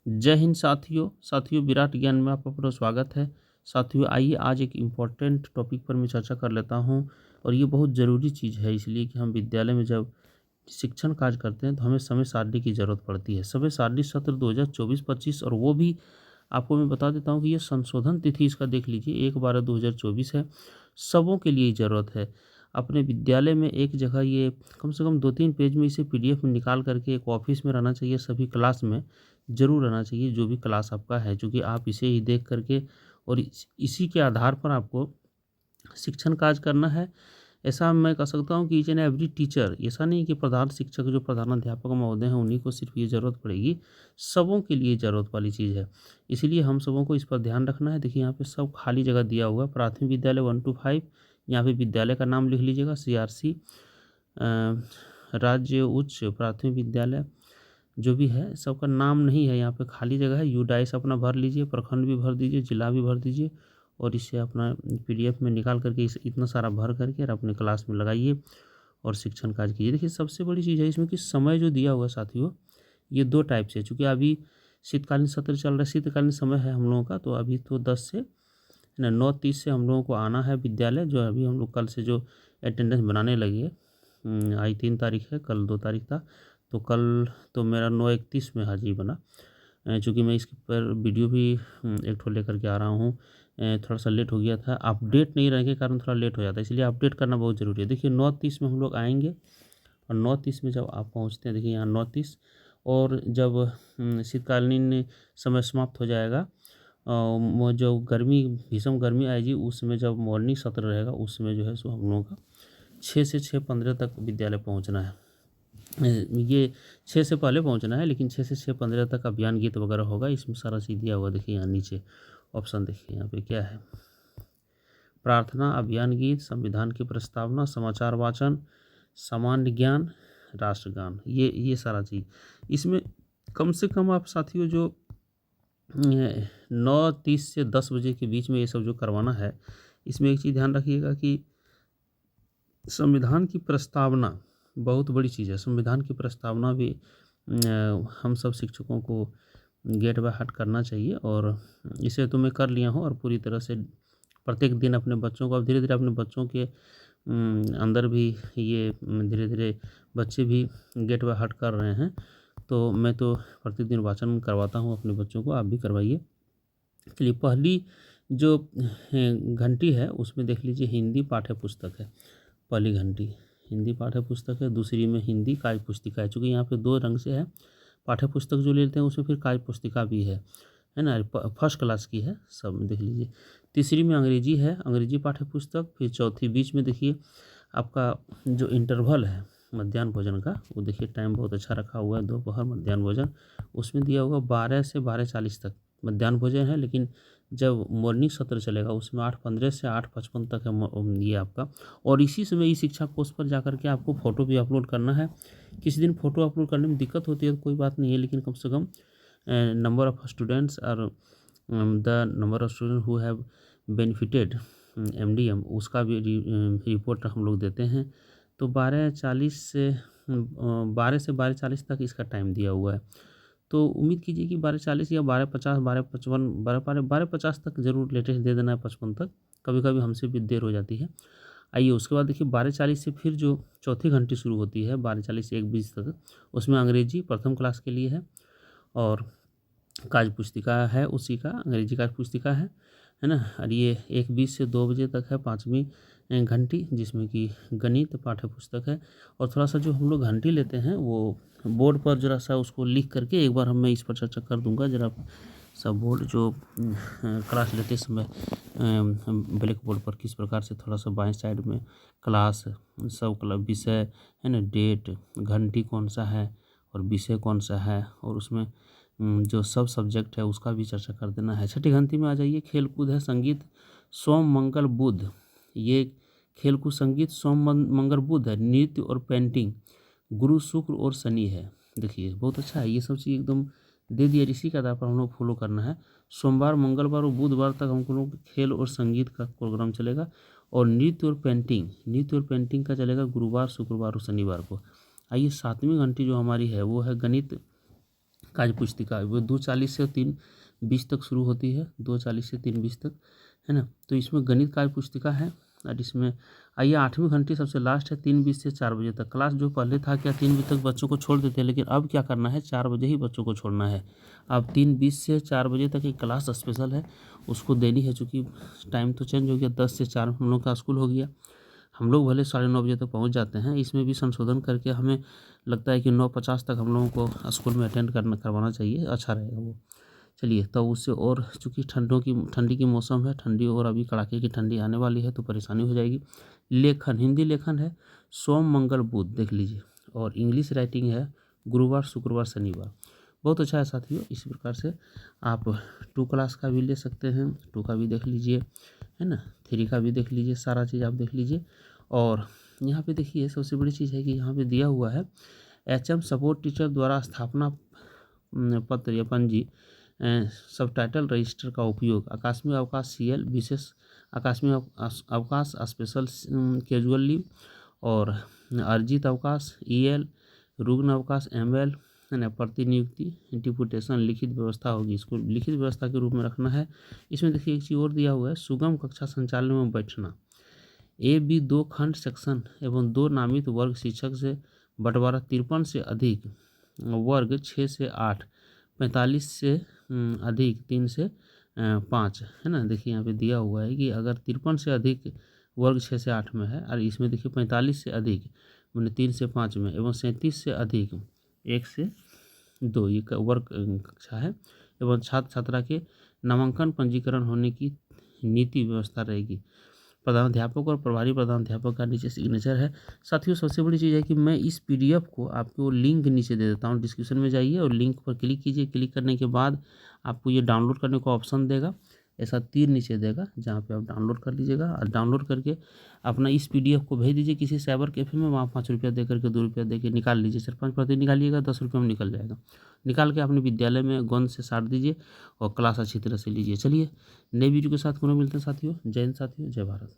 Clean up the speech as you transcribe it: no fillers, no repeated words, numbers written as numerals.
जय हिंद साथियों विराट ज्ञान में आपका पूरा स्वागत है। साथियों आइए आज एक इम्पॉर्टेंट टॉपिक पर मैं चर्चा कर लेता हूं और ये बहुत ज़रूरी चीज़ है, इसलिए कि हम विद्यालय में जब शिक्षण कार्य करते हैं तो हमें समय सारणी की ज़रूरत पड़ती है। समय सारणी सत्र 2024-25 और वो भी आपको मैं बता देता हूँ कि ये संशोधन तिथि इसका देख लीजिए 1/12/2024 है। सबों के लिए ज़रूरत है। अपने विद्यालय में एक जगह ये कम से कम 2-3 पेज में इसे पीडीएफ में निकाल करके एक ऑफिस में रहना चाहिए, सभी क्लास में ज़रूर रहना चाहिए, जो भी क्लास आपका है, क्योंकि आप इसे ही देख करके और इसी के आधार पर आपको शिक्षण कार्य करना है। ऐसा मैं कह सकता हूँ कि ईच एंड एवरी टीचर, ऐसा नहीं कि प्रधान शिक्षक जो प्रधानाध्यापक महोदय हैं उन्हीं को सिर्फ ये ज़रूरत पड़ेगी, सबों के लिए ज़रूरत वाली चीज़ है। इसीलिए हम सबों को इस पर ध्यान रखना है। देखिए यहाँ पे सब खाली जगह दिया हुआ है। प्राथमिक विद्यालय 1 to 5, यहाँ पे विद्यालय का नाम लिख लीजिएगा CRC, राज्य उच्च प्राथमिक विद्यालय जो भी है, सबका नाम नहीं है, यहाँ पे खाली जगह है। यूडाइस अपना भर लीजिए, प्रखंड भी भर दीजिए, जिला भी भर दीजिए और इसे अपना पीडीएफ में निकाल करके इस इतना सारा भर करके और अपने क्लास में लगाइए और शिक्षण कार्य कीजिए। देखिए सबसे बड़ी चीज़ है इसमें कि समय जो दिया हुआ है साथियों, ये 2 टाइप से, चूँकि अभी शीतकालीन सत्र चल रहा है, शीतकालीन समय है हम लोगों का, तो अभी तो 10 से 9:30 से हम लोगों को आना है विद्यालय। जो अभी हम लोग कल से जो अटेंडेंस बनाने लगे, आज 3 तारीख है, कल 2 तारीख था, तो कल तो मेरा 9:31 में हाजिरी बना। चूँकि मैं इसके पर वीडियो भी एक ठो लेकर के आ रहा हूँ, थोड़ा सा लेट हो गया था, अपडेट नहीं रहने के कारण थोड़ा लेट हो जाता है, इसलिए अपडेट करना बहुत ज़रूरी है। देखिए 9:30 में हम लोग आएंगे और 9:30 में जब आप पहुँचते हैं, देखिए यहाँ 9:30, और जब शीतकालीन समय समाप्त हो जाएगा, वो जो गर्मी भीषण गर्मी आएगी उस समय जब मॉर्निंग सत्र रहेगा, उस समय जो है सो हम लोगों का 6 से 6:15 तक विद्यालय पहुंचना है। ये 6 से पहले पहुंचना है, लेकिन 6 से 6:15 तक अभियान गीत वगैरह होगा। इसमें सारा चीज़ दिया हुआ, देखिए यहाँ नीचे ऑप्शन देखिए यहाँ पे क्या है, प्रार्थना, अभियान गीत, संविधान की प्रस्तावना, समाचार वाचन, सामान्य ज्ञान, राष्ट्रगान, ये सारा चीज़ इसमें कम से कम आप साथियों जो 9:30 से 10 बजे के बीच में ये सब जो करवाना है, इसमें एक चीज़ ध्यान रखिएगा कि संविधान की प्रस्तावना बहुत बड़ी चीज़ है। संविधान की प्रस्तावना भी हम सब शिक्षकों को गेट बाय हार्ट करना चाहिए, और इसे तो मैं कर लिया हूँ और पूरी तरह से प्रत्येक दिन अपने बच्चों को, अब धीरे धीरे अपने बच्चों के अंदर भी ये धीरे धीरे बच्चे भी गेट बाय हार्ट कर रहे हैं, तो मैं तो प्रत्येक दिन वाचन करवाता हूँ अपने बच्चों को, आप भी करवाइए। चलिए पहली जो घंटी है उसमें देख लीजिए हिंदी पाठ्य पुस्तक है। पहली घंटी हिंदी पाठ्य पुस्तक है, दूसरी में हिंदी कार्य पुस्तिका है। चूँकि यहाँ पे 2 रंग से है, पाठ्य पुस्तक जो लेते हैं उसमें फिर कार्य पुस्तिका भी है ना, फर्स्ट क्लास की है, सब देख लीजिए। तीसरी में अंग्रेजी है, अंग्रेजी पाठ्य पुस्तक। फिर चौथी बीच में देखिए आपका जो इंटरवल है मध्याह्न भोजन का, वो देखिए टाइम बहुत अच्छा रखा हुआ है, दोपहर मध्याह्न भोजन, उसमें दिया होगा 12 से 12:40 तक मध्याह्न भोजन है। लेकिन जब मॉर्निंग सत्र चलेगा उसमें 8:15 से 8:55 तक है ये आपका। और इसी समय ई शिक्षा कोर्स पर जाकर के आपको फ़ोटो भी अपलोड करना है। किसी दिन फ़ोटो अपलोड करने में दिक्कत होती है तो कोई बात नहीं है, लेकिन कम से कम नंबर ऑफ़ स्टूडेंट्स और the number of student who have benefited MDM उसका भी रिपोर्ट हम लोग देते हैं। तो 12:40 से 12:40 तक इसका टाइम दिया हुआ है। तो उम्मीद कीजिए कि 12:40 या 12:50, 12:55, 12:50 तक ज़रूर लेटेस्ट दे देना है, 55 तक, कभी-कभी हमसे भी देर हो जाती है। आइए उसके बाद देखिए 12:40 से फिर जो चौथी घंटी शुरू होती है 12:40 से 1:20 तक, उसमें अंग्रेजी प्रथम क्लास के लिए है और कार्य पुस्तिका है, उसी का अंग्रेजी कार्य पुस्तिका है ना। और ये 1:20 से 2 बजे तक है 5वीं घंटी, जिसमें कि गणित पाठ्य पुस्तक है। और थोड़ा सा जो हम लोग घंटी लेते हैं वो बोर्ड पर जरा सा उसको लिख करके एक बार मैं इस पर चर्चा कर दूंगा। जरा सब बोर्ड जो क्लास लेते समय ब्लैक बोर्ड पर किस प्रकार से थोड़ा सा बाएं साइड में क्लास, सब विषय है ना, डेट, घंटी कौन सा है और विषय कौन सा है, और उसमें जो सब सब्जेक्ट है उसका भी चर्चा कर देना है। छठी घंटी में आ जाइए, खेलकूद है, संगीत, सोम मंगल बुध, ये खेलकूद संगीत सोम मंगल बुध है। नृत्य और पेंटिंग गुरु शुक्र और शनि है। देखिए बहुत अच्छा है, ये सब चीज़ एकदम दे दिया, इसी के आधार पर हम लोग फॉलो करना है। सोमवार मंगलवार और बुधवार तक हम लोग खेल और संगीत का प्रोग्राम चलेगा, और नृत्य और पेंटिंग का चलेगा गुरुवार शुक्रवार और शनिवार को। आइए 7वीं घंटी जो हमारी है वो है गणित कार्य पुस्तिका वो 2:40 से 3:20 तक शुरू होती है, 2:40 से 3:20 तक, है ना। तो इसमें गणित कार्य पुस्तिका है और इसमें आइए 8वीं घंटी सबसे लास्ट है 3:20 से 4 बजे तक। क्लास जो पहले था क्या 3 बजे तक बच्चों को छोड़ देते हैं, लेकिन अब क्या करना है 4 बजे ही बच्चों को छोड़ना है। अब 3:20 से 4 बजे तक एक क्लास स्पेशल है, उसको देनी है, चूँकि टाइम तो चेंज हो गया, 10 से 4 हम लोग का स्कूल हो गया। हम लोग भले 9:30 बजे तक पहुंच जाते हैं, इसमें भी संशोधन करके हमें लगता है कि 9:50 तक हम लोगों को स्कूल में अटेंड करवाना चाहिए, अच्छा रहेगा वो। चलिए तो उससे और चूँकि ठंडी की मौसम है, ठंडी और अभी कड़ाके की ठंडी आने वाली है तो परेशानी हो जाएगी। लेखन, हिंदी लेखन है सोम मंगल बुध, देख लीजिए, और इंग्लिश राइटिंग है गुरुवार शुक्रवार शनिवार। बहुत अच्छा है साथियों। इसी प्रकार से आप 2 क्लास का भी ले सकते हैं, 2 का भी देख लीजिए, है ना, 3 का भी देख लीजिए, सारा चीज़ आप देख लीजिए। और यहाँ पे देखिए सबसे बड़ी चीज़ है कि यहाँ पे दिया हुआ है HM सपोर्ट टीचर द्वारा स्थापना पत्र या पंजी सबटाइटल रजिस्टर का उपयोग आकस्मिक अवकाश CL, विशेष आकस्मिक अवकाश स्पेशल कैजुअल लीव, और अर्जित अवकाश EL, रुग्ण अवकाश ML, है ना, प्रतिनियुक्ति डिपुटेशन लिखित व्यवस्था होगी, इसको लिखित व्यवस्था के रूप में रखना है। इसमें देखिए एक चीज़ और दिया हुआ है, सुगम कक्षा संचालन में बैठना। AB 2 खंड सेक्शन एवं 2 नामित वर्ग शिक्षक से बंटवारा 53 से अधिक वर्ग 6 से 8, 45 से अधिक 3 से 5, है ना। देखिए यहाँ पे दिया हुआ है कि अगर 53 से अधिक वर्ग 6 से 8 में है, और इसमें देखिए 45 से अधिक मैंने 3 से 5 में, एवं 37 से अधिक 1 से 2 ये वर्ग कक्षा है, एवं छात्र छात्रा के नामांकन पंजीकरण होने की नीति व्यवस्था रहेगी। प्रधानाध्यापक और प्रभारी प्रधानाध्यापक का नीचे सिग्नेचर है। साथियों सबसे बड़ी चीज़ है कि मैं इस PDF को आपको लिंक नीचे दे देता हूँ, डिस्क्रिप्शन में जाइए और लिंक पर क्लिक कीजिए। क्लिक करने के बाद आपको ये डाउनलोड करने का ऑप्शन देगा, ऐसा तीर नीचे देगा जहाँ पे आप डाउनलोड कर लीजिएगा, और डाउनलोड करके अपना इस PDF को भेज दीजिए किसी साइबर कैफ़े में, वहाँ 5 रुपया दे करके 2 रुपया दे के निकाल लीजिए, 4-5 प्रति निकालिएगा, 10 रुपये में निकल जाएगा। निकाल के अपने विद्यालय में गोंद से साट दीजिए और क्लास अच्छी तरह से लीजिए। चलिए नई वीडियो के साथ पुनः मिलते हैं साथियों। जय हिंद साथियों, जय भारत।